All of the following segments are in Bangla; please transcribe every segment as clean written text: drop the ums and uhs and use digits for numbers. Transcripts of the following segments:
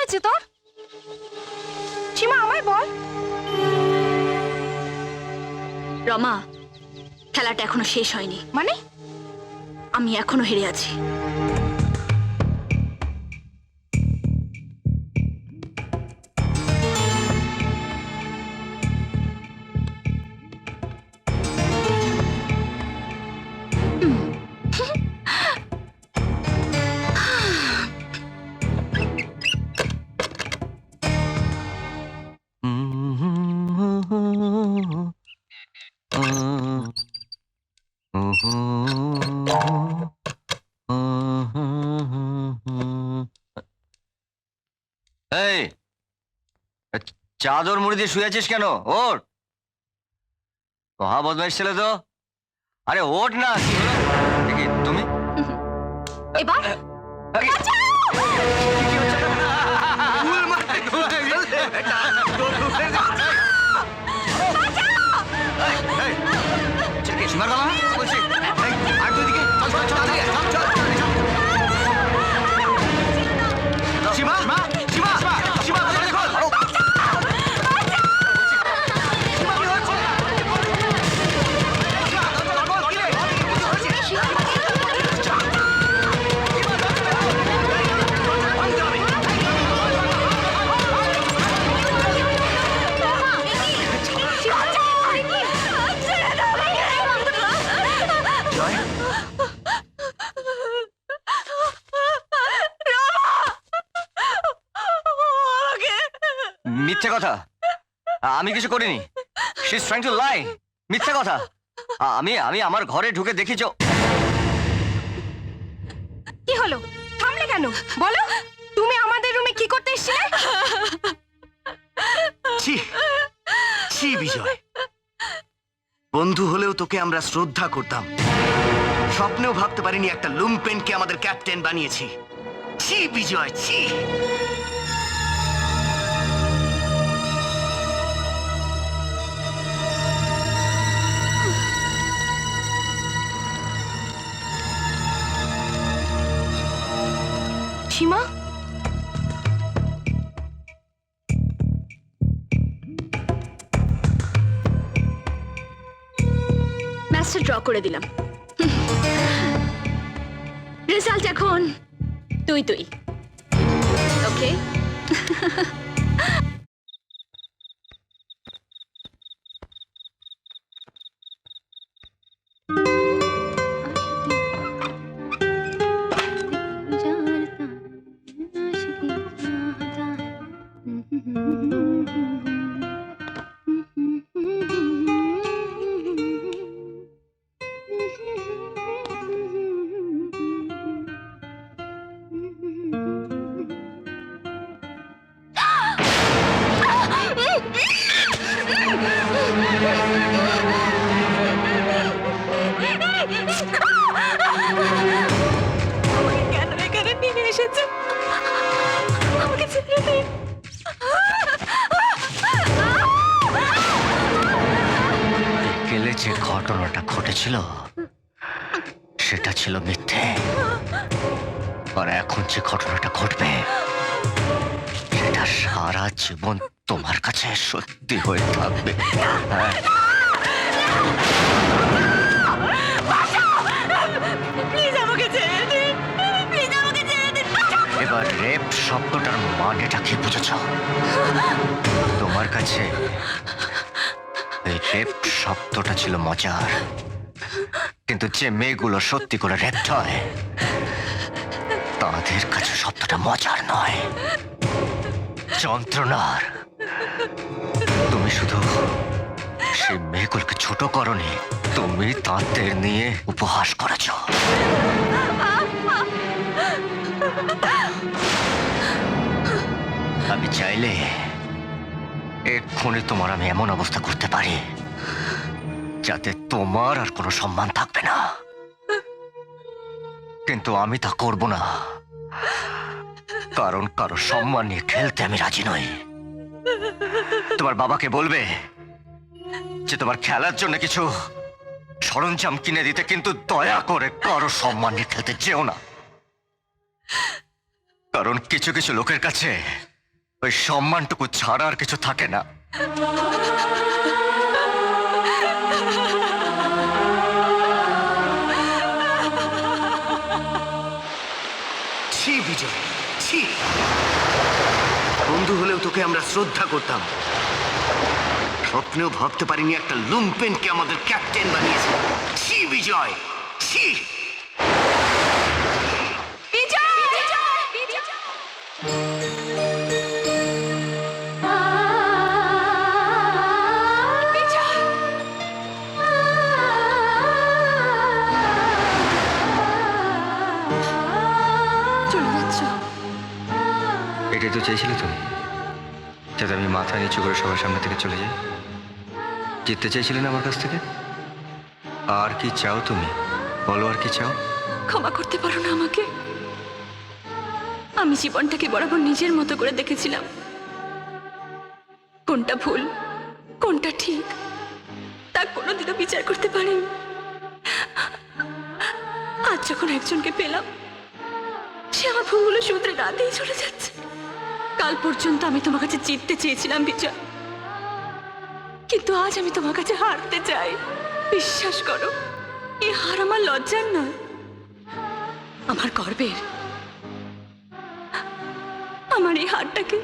হয়েছে তোর? সীমা আমায় বল। রমা, খেলাটা এখনো শেষ হয়নি। মানে? আমি এখনো হেরে আছি। এই, চাদর মুড়ি দিয়ে শুয়ে আছিস কেন? ওঠ। মহা বদমাইশ ছেলে তো। আরে ওঠ না। কি হলো? দেখি তুমি এবার সীমার বাবা বলছি, আর তুই দিকে চল চল চল চল চল সীমা সীমা সীমা সীমা দেখো। মিথ্যে কথা, আমি কিছু করিনি। She is trying to lie. মিথ্যে কথা। আমি আমি আমার ঘরে ঢুকে দেখিছ। কি হলো? থামলে কেন? বলো, তুমি আমাদের রুমে কি করতে এসেছিলে? ছি ছি বিজয়, বন্ধু হলেও তোকে আমরা শ্রদ্ধা করতাম। স্বপ্নেও ভাবতে পারিনি একটা লুম্পেনকে আমাদের ক্যাপ্টেন বানিয়েছি। ছি বিজয়, ছি। সীমা, ম্যাচটা ড্র করে দিলাম। রেজাল্ট এখন তুই তুই। ওকে, কেন এখানে নিয়ে এসেছে? আমাকে ছেড়ে দিন। বিকেলে যে ঘটনাটা ঘটেছিল সেটা ছিল মিথ্যে, আর এখন যে ঘটনাটা ঘটবে সেটা সারা জীবন তোমার কাছে সত্যি হয়ে থাকবে। হ্যাঁ। প্লিজ আমাকে ছেড়ে দিন। প্লিজ আমাকে ছেড়ে দিন। এবার রেপ শব্দটার মানেটা কি বুঝেছ? তোমার কাছে এই রেপ শব্দটা ছিল মজার, কিন্তু যে মেয়েগুলো সত্যি করে রেপ হয় তাদের কাছে শব্দটা মজার নয়, যন্ত্রণার। তুমি শুধু সেই মেয়েগুলোকে ছোট করনি, তুমি তাদের নিয়ে উপহাস করেছ। আমি চাইলে এক্ষুনি তোমার আমি এমন অবস্থা করতে পারি যাতে তোমার আর কোনো সম্মান থাকবে না, কিন্তু আমি তা করব না, কারণ কারো সম্মান নিয়ে খেলতে আমি রাজি নই। তোমার বাবাকে বলবে যে তোমার খেলার জন্য কিছু সরঞ্জাম কিনে দিতে, কিন্তু দয়া করে কারো সম্মান নিয়ে খেলতে যেও না, কারণ কিছু কিছু লোকের কাছে ওই সম্মানটুকু ছাড়া আর কিছু থাকে না। ছি বিজয়, ছি। বন্ধু হলেও তোকে আমরা শ্রদ্ধা করতাম, স্বপ্নেও ভাবতে পারিনি একটা লুম্পেনকে আমাদের ক্যাপ্টেন বানিয়েছে। ছি বিজয়, ছি। চলে যাচ্ছ? এটাই তো চেয়েছিলে তুমি, যাতে আমি মাথা নিচু করে সবার সামনে থেকে চলে যাই? জিততে চেয়েছিলে না আমার কাছ থেকে? আর কি চাও তুমি, বলো আর কি চাও? ক্ষমা করতে পারো না আমাকে? আমি জীবনটাকে বরাবর নিজের মতো করে দেখেছিলাম, কোনটা ভুল কোনটা ঠিক তা কোনোদিনও বিচার করতে পারিনি। আজ যখন একজনকে পেলাম, সে আমার ভুলগুলো শুধরে না দিয়ে চলে যাচ্ছে। কাল পর্যন্ত আমি তোমার কাছে জিততে চেয়েছিলাম বিজয়, কিন্তু আজ আমি তোমার কাছে হারতে চাই। বিশ্বাস করো, এই হার আমার লজ্জার নয়, আমার গর্বের। আমার এই হারটাকে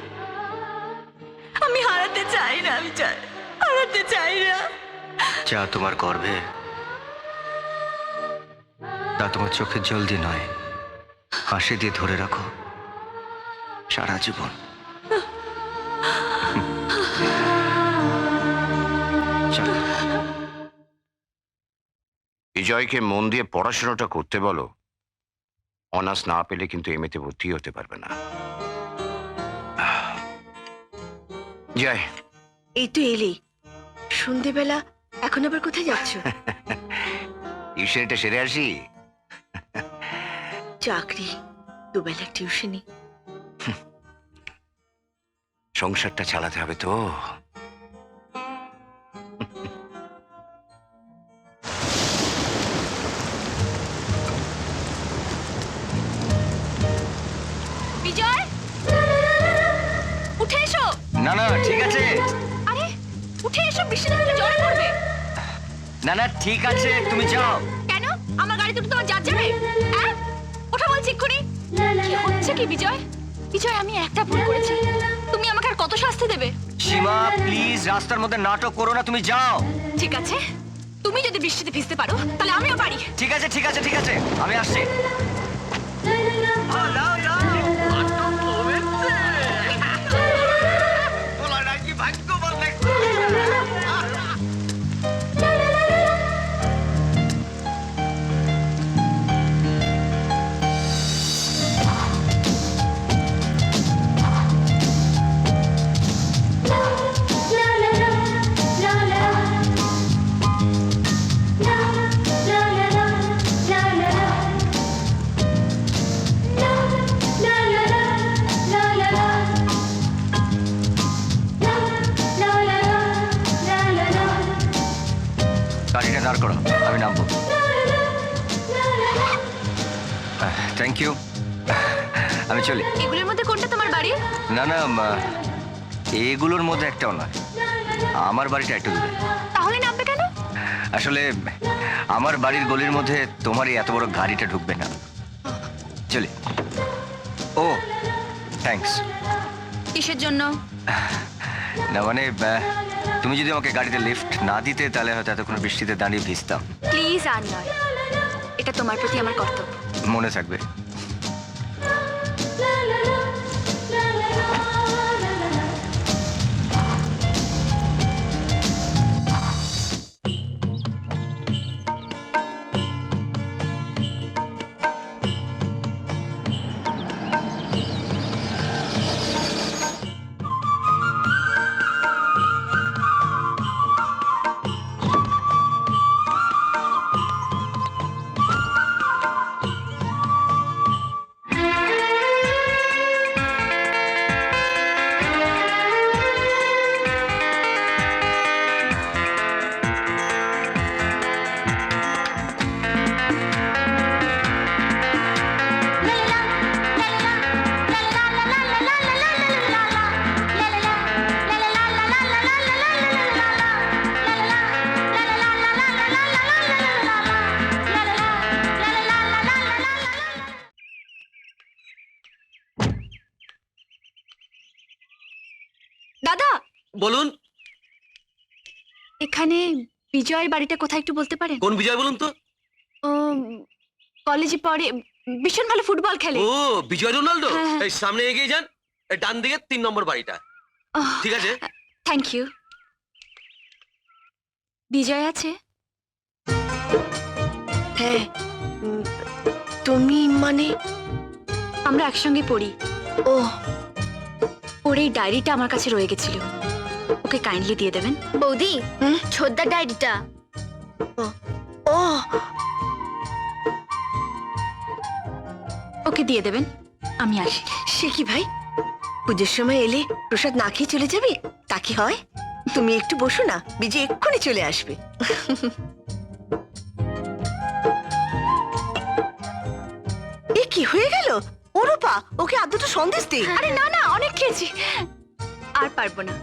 আমি হারাতে চাই না বিজয়, হারাতে চাই না। যা তোমার গর্বে, তা তোমার চোখের জল দিয়ে নয়, হাসি দিয়ে ধরে রাখো সারা জীবন। চলো। বিজয়কে মন দিয়ে পড়াশোনাটা করতে বলো। অনার্স না পেলে কিন্তু এমএতে ভর্তি হতে পারবে না। জয়, এই তো এলি সন্ধেবেলা, এখন আবার কোথায় যাচ্ছ? টিউশনটা সেরে আসি। চাকরি, দুবেলা টিউশনি। সংসারটা চালাতে হবে তো। বিজয়, উঠে এসো। না না ঠিক আছে, আরে উঠে এসো, বৃষ্টিতে ভিজে জ্বরে পড়বে। না না ঠিক আছে, তুমি যাও। কেন? আমার গাড়িতে তো তোমার যাচ্ছে হবে? হ্যাঁ, ওঠা বলছি এক্ষুনি। কি হচ্ছে কি বিজয়? বিজয়, আমি একটা ভুল করেছি, তুমি আমাকে আর কত শাস্তি দেবে? সীমা প্লিজ, রাস্তার মধ্যে নাটক করো না, তুমি যাও। ঠিক আছে, তুমি যদি বৃষ্টিতে ভিজতে পারো তাহলে আমিও পারি। ঠিক আছে ঠিক আছে ঠিক আছে, আমি আসছি। গাড়িটা দাঁড় করো, আমি নামবো। থ্যাংক ইউ, আমি চলি। এগুলোর মধ্যে কোনটা তোমার বাড়ি? না না, এগুলোর মধ্যে একটাও নয়, আমার বাড়িটা একটু দূরে। তাহলে নামবে কেন? আসলে আমার বাড়ির গলির মধ্যে তোমার এই এত বড় গাড়িটা ঢুকবে না, চলি। ও থ্যাঙ্কস। কিসের জন্য? না মানে তুমি যদি আমাকে গাড়িতে লিফট না দিতে তাহলে হয়তো এতক্ষণ বৃষ্টিতে দাঁড়িয়ে ভিজতাম। প্লিজ আর নয়, এটা তোমার প্রতি আমার কর্তব্য। মনে থাকবে। বলুন এখানে বিজয়ের বাড়িটা কোথায় একটু বলতে পারেন? কোন বিজয় বলুন তো? ও কলেজে পড়ে, ভীষণ ভালো ফুটবল খেলে। ও বিজয় রোনাল্ডো। হ্যাঁ, হ্যাঁ। এই সামনে এগিয়ে যান, এই ডান দিকে 3 নম্বর বাড়িটা। ঠিক আছে। Thank you. বিজয় আছে? হ্যাঁ, তুমি মানে? আমরা একসঙ্গে পড়ি। ও ওর এই ডায়েরিটা আমার কাছে রয়ে গেছিল, ওকে কাইন্ডলি দিয়ে দেবেন। বৌদি, ছোটদার ডায়েরিটা। ও ওকে দিয়ে দেবেন, আমি আসি। সে কি ভাই, পুজোর সময় এলে প্রসাদ না খেয়ে চলে যাবে? তা কি হয়? তুমি একটু বসো না, বিজয় এক্ষুনি চলে আসবে। এ কি হয়ে গেল? ওরূপা, ওকে আর দুটো সন্দেশ দে। আরে না না, অনেক খেয়েছি, আর পারবো না।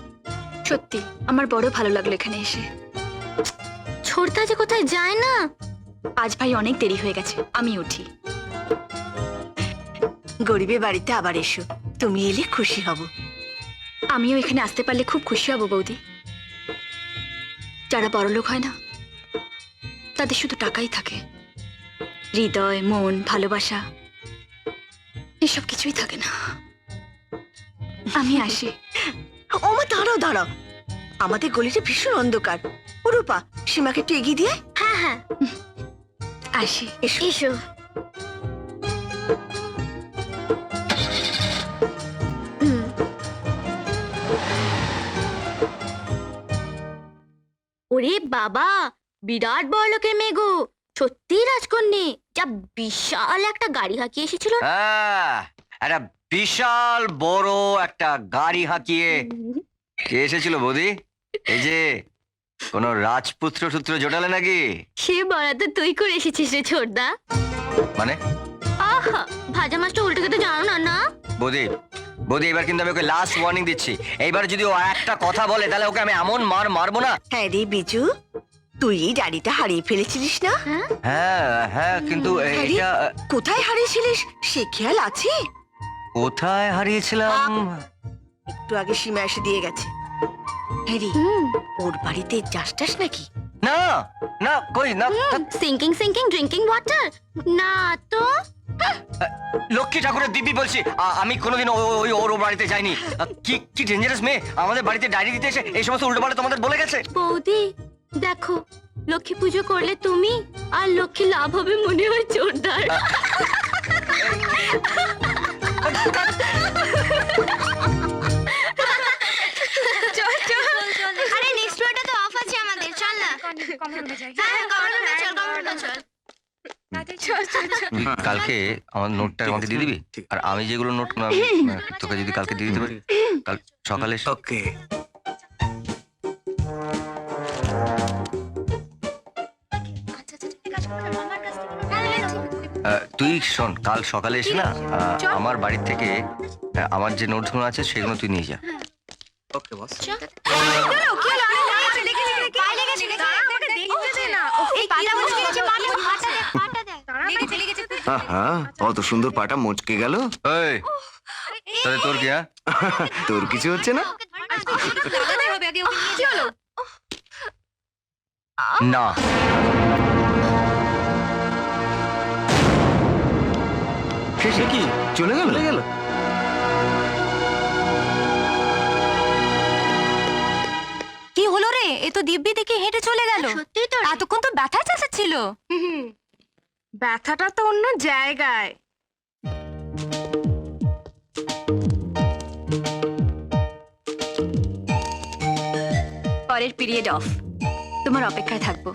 সত্যি আমার বড় ভালো লাগলো এখানে এসে। ছোটদা যে কোথায় যায় না। আজ ভাই অনেক দেরি হয়ে গেছে, আমি উঠি। গরিবের বাড়িতে আবার এসো, তুমি এলে খুশি হব। আমিও এখানে আসতে পারলে খুব খুশি হব বৌদি। যারা বড়লোক হয় না, তাদের শুধু টাকাই থাকে, হৃদয়, মন, ভালোবাসা এসব কিছুই থাকে না। আমি আসি। ওমা দাঁড়াও দাঁড়াও, আমাদের গলিটা ভীষণ অন্ধকার। ওরূপা, সীমাকে একটু এগিয়ে দিয়ে আয়। হ্যাঁ হ্যাঁ, আসি। এসো। এসো। ওরে বাবা, বিরাট বড় লোকের মেয়ে গো, সত্যি রাজকন্যে। যা বিশাল একটা গাড়ি হাঁকিয়ে এসেছিল। হ্যাঁ, একটা বিশাল বড় একটা গাড়ি হাঁকিয়ে কে এসেছিল বৌদি? এই যে কোন রাজপুত্র সূত্র জোটালে নাকি? সে বরাতে তুই করে এসেছিস রে ছোটদা। মানে আহা, ভাজা মাছটা উল্টে খেতে জানো না না? বৌদি, বৌদি এবার কিন্তু আমি ওকে লাস্ট ওয়ার্নিং দিচ্ছি। এইবার যদি ও একটা কথা বলে তাহলে ওকে আমি এমন মারবো না। হ্যাঁ রে বিজু, তুই এই ডাড়িটা হারিয়ে ফেলেছিলিস না? হ্যাঁ হ্যাঁ, কিন্তু আরে, এটা কোথায় হারিয়েছিলিস সে খেয়াল আছে? কোথায় হারিয়েছিলাম? একটু আগে সীমা এসে দিয়ে গেছে। হ্যাঁ রে, ওর বাড়িতে যাস টাস নাকি? না না, কই না। সিঙ্কিং সিঙ্কিং ড্রিঙ্কিং ওয়াটার না তো। লক্ষ্মী ঠাকুরের দিব্যি বলছি, আমি কোনোদিন ওই ওর বাড়িতে যাইনি। কি কি ডেঞ্জারাস মেয়ে, আমাদের বাড়িতে ডায়েরি দিতে এসে এই সমস্ত উল্টোপাল্টা তোমাদের বলে গেছে। বৌদি দেখো, লক্ষ্মী পুজো করলে তুমি আর লক্ষ্মী লাভ হবে মনে হয় জোরদার। আরে নেক্সট ফ্লোরটা তো অফ আছে আমাদের, চল না। হ্যাঁ কমন রুমে চল, কমন রুমে চল। কালকে আমার নোটটা আমাকে দিয়ে দিবি, আর আমি যেগুলো নোট তোকে যদি কালকে দিয়ে দিতে পারি, কাল সকালে ওকে। তুই শোন, কাল সকালে এসে না আমার বাড়ির থেকে আমার যে নোটগুলো আছে সেগুলো তুই নিয়ে যা। ওকে বস। হ্যাঁ, কত সুন্দর পাটা মুচকে গেল। এই, তাহলে তোর কি? হ্যাঁ, তোর কিছু হচ্ছে না? না শেষে কি চলে গেল? কি হলো রে? এ তো দিব্যি দেখে হেঁটে চলে গেল। সত্যি তো। এতক্ষণ তো ব্যথা চেঁচাচ্ছিল। ব্যথাটা তো অন্য জায়গায়। পরের পিরিয়ড অফ, তোমার অপেক্ষায় থাকবো।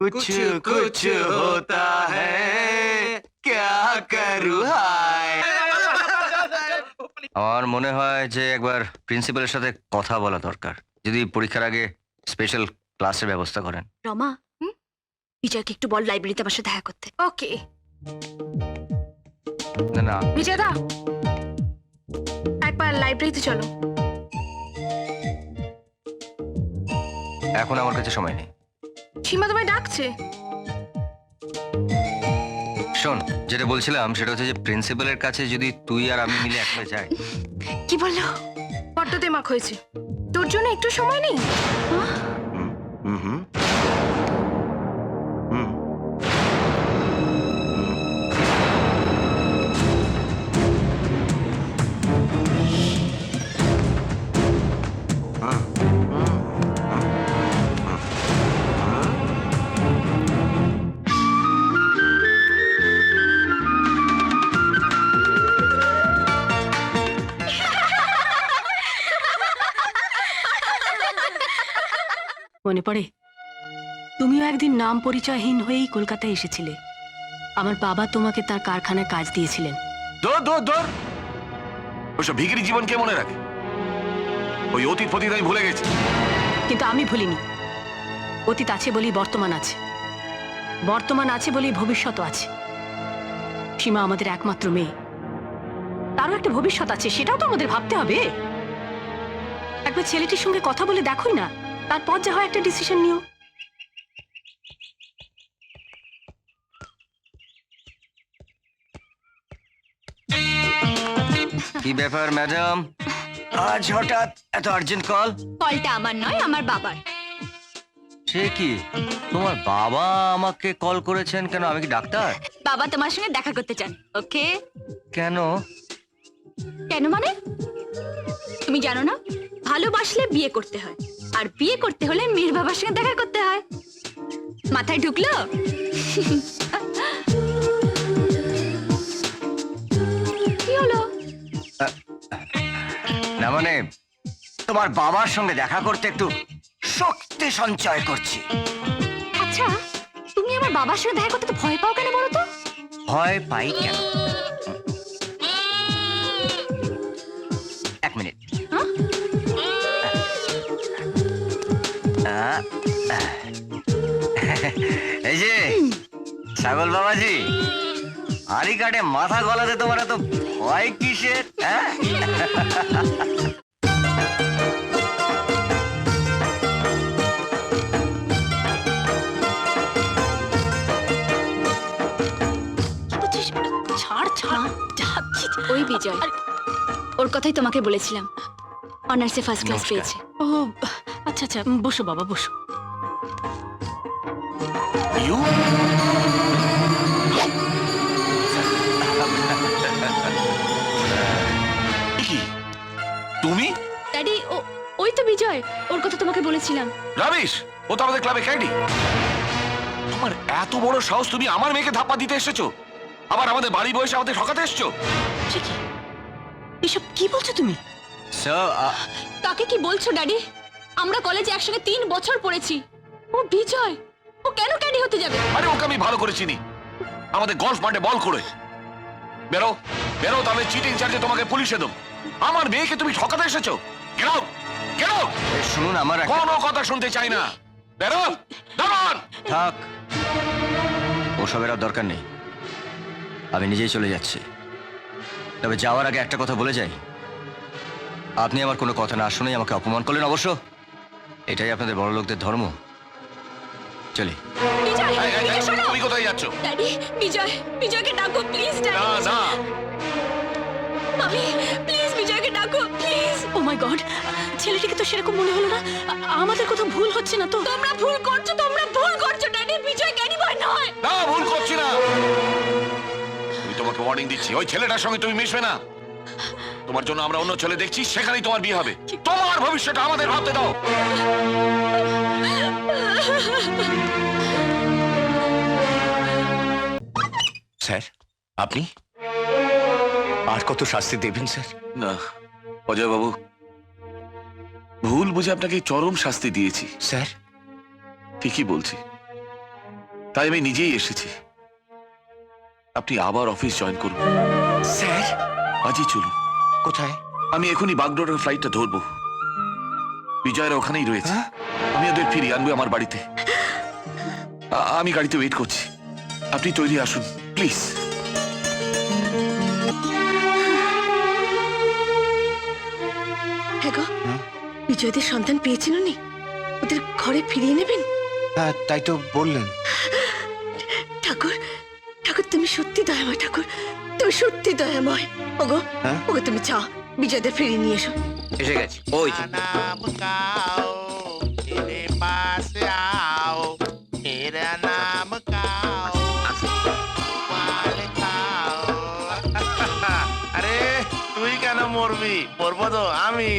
कुछ कुछ होता है क्या करूँ हाय। আমার মনে হয় যে একবার প্রিন্সিপালের সাথে কথা বলা দরকার, যদি পরীক্ষার আগে স্পেশাল ক্লাসের ব্যবস্থা করেন। রমা, বিজয়কে একটু বল লাইব্রেরিতে আমার সাথে দেখা করতে। ওকে না না, বিজয়দা, একবার লাইব্রেরিতে চলো। এখন আমার কাছে সময় নেই। সীমা তোমায় ডাকছে। শোন, যেটা বলছিলাম সেটা হচ্ছে যে প্রিন্সিপালের কাছে যদি তুই আর আমি মিলে একসাথে যাই। কি বললো? বড্ড দেমাক হয়েছে। তোর জন্য একটু সময় নেই? হুম হুম হুম মনে পড়ে তুমিও একদিন নাম পরিচয়হীন হয়েই কলকাতায় এসেছিলে। আমার বাবা তোমাকে তার কারখানায় কাজ দিয়েছিলেন। দৌড় ওসব ভিখিরি জীবন কে মনে রাখে? ওই অতীত ফতীত আমি ভুলে গেছি। কিন্তু আমি ভুলিনি। অতীত আছে বলেই বর্তমান আছে, বর্তমান আছে বলেই ভবিষ্যৎ আছে। সীমা আমাদের একমাত্র মেয়ে, তারও একটা ভবিষ্যৎ আছে, সেটাও তো আমাদের ভাবতে হবে। একবার ছেলেটির সঙ্গে কথা বলে দেখোই না, তারপর যা হয় একটা ডিসিশন নিও। কি ব্যাপার ম্যাডাম, আজ হঠাৎ এত আর্জেন্ট কল? কলটা আমার নয়, আমার বাবার। সে কি, তোমার বাবা আমাকে কল করেছেন কেন? আমি কি ডাক্তার? বাবা তোমার সঙ্গে দেখা করতে চান। ওকে? কেন? কেন মানে? তুমি জানো না, ভালোবাসলে বিয়ে করতে হয়, আর বিয়ে করতে হলে মেয়ের বাবার সঙ্গে দেখা করতে হয়। মাথায় ঢুকলো? কি হলো? না মানে, তোমার বাবার সঙ্গে দেখা করতে একটু শক্তি সঞ্চয় করছি। আচ্ছা, তুমি আমার বাবার সঙ্গে দেখা করতে তো ভয় পাও কেন বলো তো? ভয় পাই কেন? এক মিনিট। এই যে ছাগল বাবাজি, আড়ি কাটে মাথা গলাতে তোমার এত ভয় কিসের? হ্যাঁ, ছাড় ছাড়, যাচ্ছি। ওই বিজয়, ওর কথাই তোমাকে বলেছিলাম, অনার্সে ফার্স্ট ক্লাস পেয়েছে। ও আচ্ছা আচ্ছা, বসো বাবা বসো। ইউ কি তুমি? ড্যাডি, ওই তো বিজয়, ওর কথা তোমাকে বলেছিলাম। রাবিশ, ও তো আমাদের ক্লাবে ক্যাডি। তোমার এত বড় সাহস, তুমি আমার মেয়েকে ধাপ্পা দিতে এসেছো, আবার আমাদের বাড়ি বসে আমাদের ঠকাতে এসেছো। সে কি, এসব কি বলছো তুমি? কাকে কি বলছো ড্যাডি? আমরা কলেজে একসঙ্গে 3 বছর পড়েছি। ও বিজয়, ও কেন ক্যাডি হতে যাবে? আরে ওকে আমি ভালো করে চিনি, আমাদের গলফ মাঠে বল করে। বেরো বেরো, তাহলে চিটিং চার্জে তোমাকে পুলিশে দেব। আমার মেয়েকে তুমি ঠকাতে এসেছো। গেলো গেলো, শুনুন, আমার একটা কোনো কথা শুনতে চাই না। বেরো, দাঁড়ান। থাক, ওসবের আর দরকার নেই, আমি নিজেই চলে যাচ্ছি। তবে যাওয়ার আগে একটা কথা বলে যাই, আপনি আমার কোনো কথা না শুনেই আমাকে অপমান করলেন। অবশ্য এটাই আপনাদের বড় লোকদের ধর্ম। চলি। বিজয়, এই, এই, এই, বিজয় শোনো। তুমি কোথায় যাচ্ছ? ড্যাডি, বিজয়কে ডাকো প্লিজ। না ড্যাডি, না, মামি প্লিজ বিজয়কে ডাকো প্লিজ। ও মাই গড, ছেলেটিকে তো সেরকম মনে হলো না। আমাদের কোথাও ভুল হচ্ছে না তো? তোমরা ভুল করছো ড্যাডি, বিজয় ক্যাডি বয় নয়। না ভুল করছি না। আমি তোমাকে ওয়ার্নিং দিচ্ছি, ওই ছেলেটার সঙ্গে তুমি মিশবে না। তোমার জন্য আমরা অন্য ছেলে দেখছি, সেখানেই তোমার বিয়ে হবে। তোমার ভবিষ্যৎ আমাদের ভাবতে দাও। স্যার, আপনি আর কত শাস্তি দেবেন স্যার? না অজয় বাবু, ভুল বুঝে আপনাকে চরম শাস্তি দিয়েছি। স্যার, ঠিকই বলছি, তাই আমি নিজেই এসেছি। আপনি আবার অফিস জয়েন করুন। স্যার আজই চলুন। কোথায়? আমি এখনই বাগডোরের ফ্লাইটটা ধরবো। বিজয়রা ওখানেই রয়েছে। হ্যাঁ? আমি ওদের ফিরিয়ে আনবো আমার বাড়িতে। আমি গাড়িতে ওয়েট করছি, আপনি তৈরি আসুন প্লিজ। হ্যাঁ গো, বিজয়দের সন্তান পেয়েছেন উনি, ওদের ঘরে ফিরিয়ে নেবেন। হ্যাঁ, তাই তো বললেন। ঠাকুর, ঠাকুর তুমি সত্যি দয়াময় ঠাকুর, তুমি সত্যি দয়াময়। ওগো হ্যাঁ? ওগো তুমি যাও, বিজয়দের ফিরিয়ে নিয়ে এসো। এসে গেছি, ওই যে। আরে তুই কেন মরবি? মরবো তো আমি।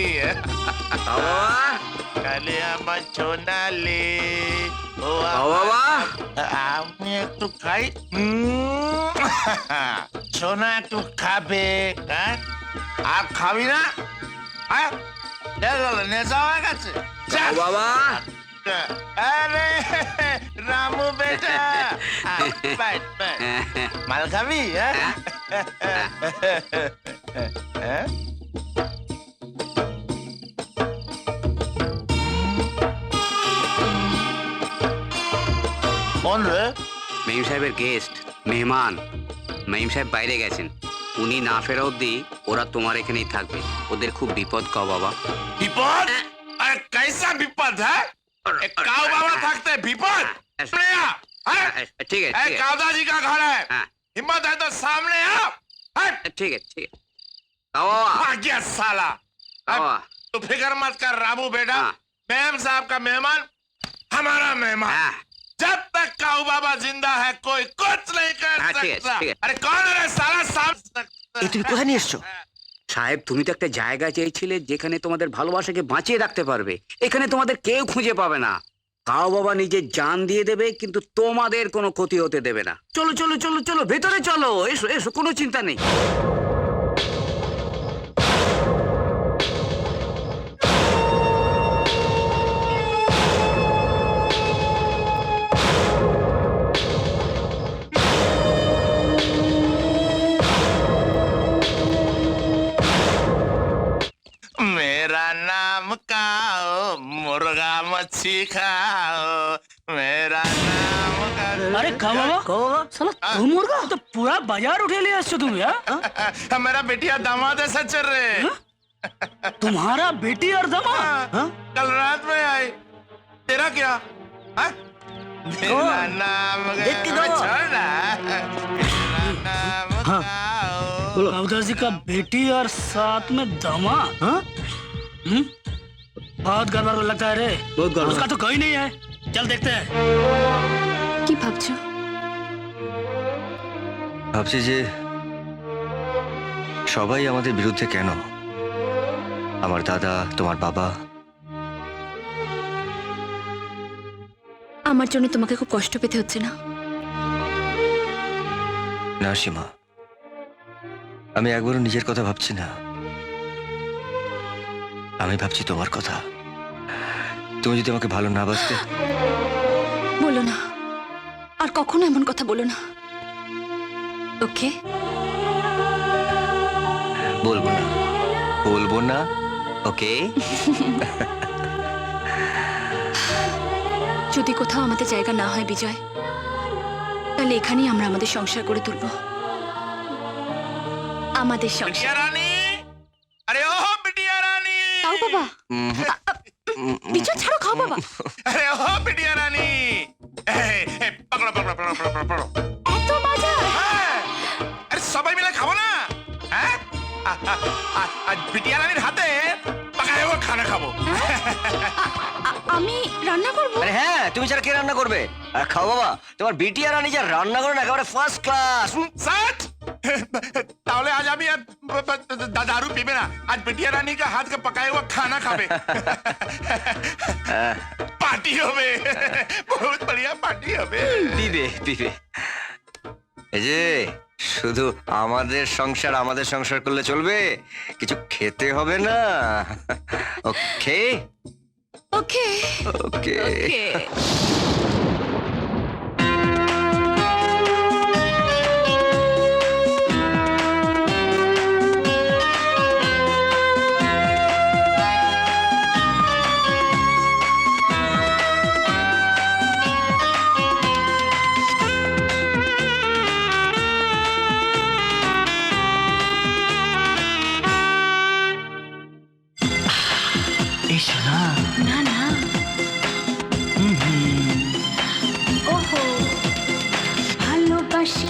কালে আমার সোনালি ও বাবা, আমি একটু খাই। সোনা একটু খাবে, হ্যাঁ? আর খাবি না? হ্যাঁ, নেশা হয়ে গেছে বাবা। আরে রামু বেটা, बैठ बैठ, মাল খাবি? হ্যাঁ, কোন রে? মেম সাহেবের গেস্ট, মেহমান। মেম সাহেব বাইরে গেছেন, উনি না ফেরা অব্দি ওরা তোমার এখানেই থাকবে। ওদের খুব বিপদ কও বাবা। বিপদ? আরে कैसा বিপদ? হ্যাঁ, काऊ बाबा থাকতে বিপদ? ঠিক আছে, ঠিক আছে। काऊ जी का घर है, हाँ। हिम्मत है तो सामने आओ। ঠিক আছে, ঠিক আছে। কাও বাবা, भाग गया साला। কাও বাবা। तो फिक्र मत कर रामू बेटा, हाँ। मैम साहब का मेहमान हमारा मेहमान। হ্যাঁ, जब तक काऊ बाबा जिंदा है कोई कुछ नहीं कर हाँ, ठीक है, सकता। ठीक है। अरे कौन है रे साला? साहब এ তুমি কোথায় নিয়ে এসছো? সাহেব তুমি তো একটা জায়গা চেয়েছিলে যেখানে তোমাদের ভালোবাসাকে বাঁচিয়ে রাখতে পারবে। এখানে তোমাদের কেউ খুঁজে পাবে না। কাও বাবা নিজের জান দিয়ে দেবে, কিন্তু তোমাদের কোনো ক্ষতি হতে দেবে না। চলো চলো চলো চলো, ভেতরে চলো, এসো এসো, কোনো চিন্তা নেই। मेरा नाम काओ, मुर्गा मच्छी खाओ, मेरा नाम अरे खाओ बाबा, साला तुम मुर्गा तो पूरा बाजार उठे ले आसो तुम यार। मेरा बेटिया दामाद है सच रे। तुम्हारा बेटी और दामाद? हाँ, कल रात में आई। तेरा क्या? हाँ? मेरा नाम छोड़ ना। मेरा नाम काओ। कावदा जी का बेटी और साथ में दामाद? बहुत गड़बड़ लगता है रे। उसका तो कोई नहीं है, चल देखते हैं। কি ভাবছো? ভাবছি যে সবাই আমাদের বিরুদ্ধে কেন? আমার দাদা, তোমার বাবা। আমার জন্য তোমাকে খুব কষ্ট পেতে হচ্ছে না? না সীমা, আমি একবারও নিজের কথা ভাবছি না। আমি ভাবছি তোমার কথা। তুমি যদি আমাকে ভালো না বাসতে। বলো না, আর কখনো এমন কথা বলো না, ওকে? বলবো না, বলবো না, ওকে? যদি কোথাও আমাদের জায়গা না হয় বিজয়, তাহলে এখানেই আমরা আমাদের সংসার করে তুলব। আমাদের সংসার। बिटिया रानी, अरे ओ बिटिया रानी। খাও বাবা, বিজয় ছাড়ো, খাও বাবা। अरे ओ बिटिया रानी, पकड़ो पकड़ो पकड़ो पकड़ो पकड़ो। এত মজা। हाँ, अरे सबाई मिले खाओ ना। हाँ? आज बिटिया रानीर हाथे पकाए हुआ खाना खाबो। আমি রান্না করব? আরে হ্যাঁ, তুমি ছাড়া কে রান্না করবে? আর খাও বাবা, তোমার বিটিয়া রানী যা রান্না করে না, একেবারে ফার্স্ট ক্লাস। सच? তাহলে আজ আমি আর দারু পিবে না, আজ বিটিয়া রানী का हाथ का पकाए हुआ खाना खाবে। पार्टी হবে, बहुत बढ़िया पार्टी হবে। দিবে দিবে। এই যে শুধু আমাদের সংসার করলে চলবে, কিছু খেতে হবে না। ওকে ওকে ওকে। ওকে। এসো না। না না, ওহো ভালোবাসি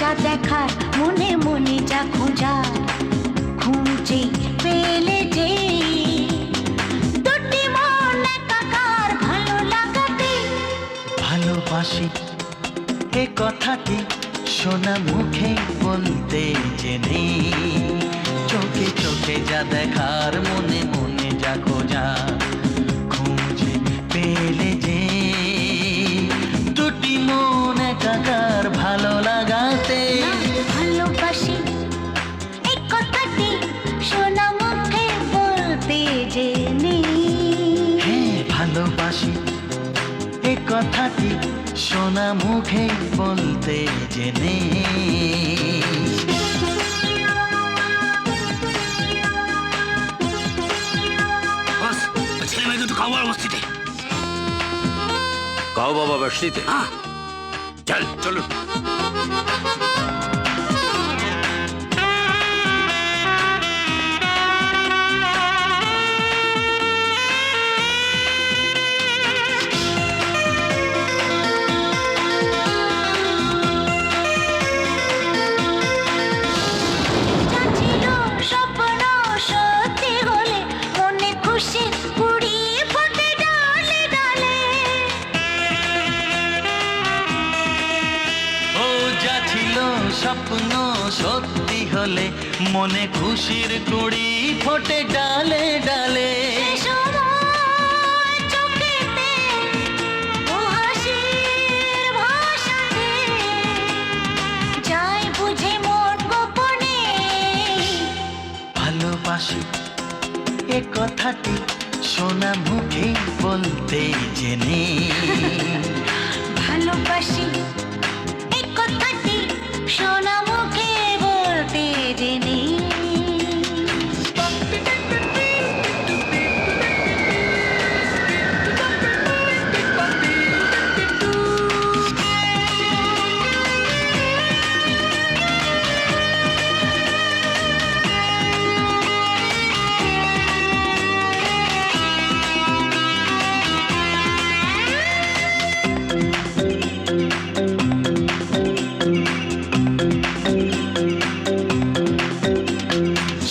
যা দেখার মনে মনে যা খোঁজা খুঁজে পেলে যে দুটি মন একাকার ভালো লাগাতে ভালোবাসি এ কথাটি শোনা মুখে বলতে জেনে চোখে চোখে যা দেখার মনে মনে যা খোঁজা খুঁজে পেলে যে দুটি মন একাকার ভালো লাগাতে ভালোবাসি এই কথাটি শোনা মুখে বলতে জেনে হ্যাঁ ভালোবাসি এ কথাটি শোনা মুখে বলতে জেনে ছেলে মেয়ে দুটো খাওয়ার বস্তিতে কাউ বাবা বসতিতে চল চলুন যা ছিল স্বপ্ন সত্যি হলে মনে খুশি কুড়ি ফোটে ডালে ডালে ও যা ছিল স্বপ্ন সত্যি হলে মনে খুশির কুড়ি ফোটে ডালে ডালে সময় চোখেতে ও হাসির ভাষাতে যাই বুঝে মন গোপনে ভালোবাসি এ কথাটি শোনা মুখে বলতে জেনে ভালোবাসি এই কথাটি শোনা মুখে বলতে জেনে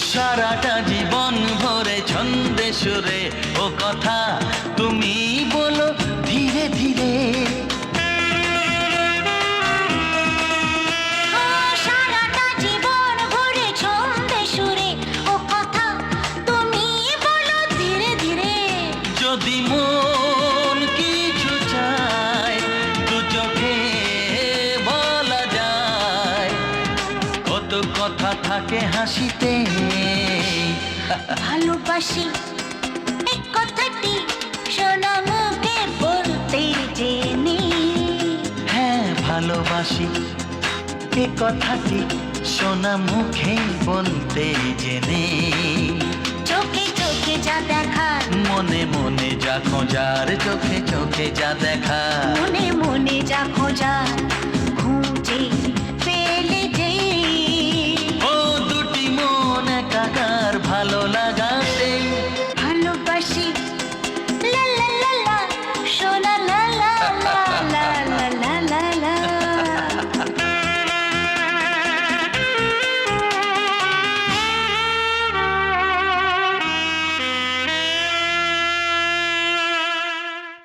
সারাটা জীবন ভরে ছন্দে সুরে ও কথা তুমি বলো ধীরে ধীরে সারাটা জীবন ভরে ছন্দে সুরে ও কথা তুমি বলো ধীরে ধীরে যদি মন কিছু চায় দু চোখে বলা যায় কত কথা থাকে হাসিতে ভালোবাসি এই কথাটি শোনা মুখে বলতে জেনে হ্যাঁ ভালোবাসি এ কথাটি শোনা মুখে বলতে জেনে চোখে চোখে যা দেখার মনে মনে যা খোঁজার চোখে চোখে যা দেখা মনে মনে যা খোঁজা